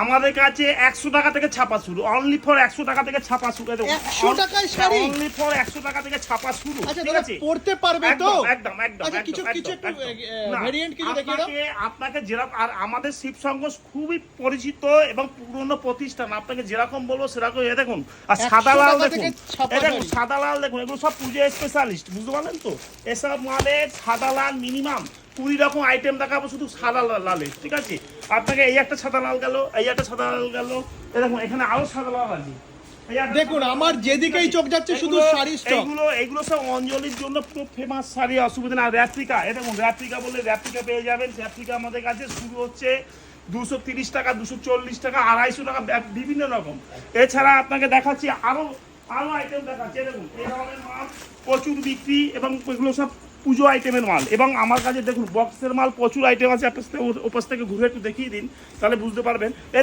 আমাদের কাছে 100 টাকা থেকে ছাপা শুরু, অনলি ফর 100 টাকা থেকে ছাপা শুরু। 100 টাকায় শাড়ি, অনলি ফর 100 টাকা থেকে ছাপা শুরু। আচ্ছা ঠিক দাদা আছে, পড়তে পারবে তো? একদম একদম। আচ্ছা কিছু কিছু একটু ভেরিয়েন্ট কিছু দেখিয়ে দাও। আপনাকে যেরকম, আর আমাদের শিব সংঘ খুবই পরিচিত এবং পুরনো প্রতিষ্ঠান, আপনাকে যেরকম বলবো সেরকম। এ দেখুন, আর সাদা লাল দেখুন, এ দেখুন সাদা লাল দেখুন, এগুলো সব পুজো স্পেশালিস্ট, বুঝতে পারলেন তো? এসব মালের সাদা লাল মিনিমাম 20 রকম আইটেম দেখাবো শুধু সাদা লালে। ঠিক আছে, আপনাকে এই একটা সাদা লাল গেল, এই একটা সাদা লাল গেল, এই দেখুন এখানে আরো সাদা লাল আছে। দেখুন আমার যেদিকেই চোখ যাচ্ছে শুধু শাড়ি স্টক। এগুলো সব অঞ্জলির জন্য পুরো ফেমাস শাড়ি, অসুবিধা না। র্যাপ্লিকা, এটা দেখুন র্যাপ্লিকা বললে র্যাপ্লিকা পেয়ে যাবেন। র্যাপ্লিকা আমাদের কাছে শুরু হচ্ছে 230 টাকা, 240 টাকা, 250 টাকা, বিভিন্ন রকম। এছাড়া আপনাকে দেখাচ্ছি আরো আইটেম দেখাচ্ছি। দেখুন এই ধরনের মাল প্রচুর বিক্রি, এবং এগুলো সব পুজো আইটেমের মাল। এবং আমার কাছে দেখুন বক্সের মাল প্রচুর আইটেম আছে। আপনার ওপাশ থেকে ঘুরে একটু দেখিয়ে দিন, তাহলে বুঝতে পারবেন।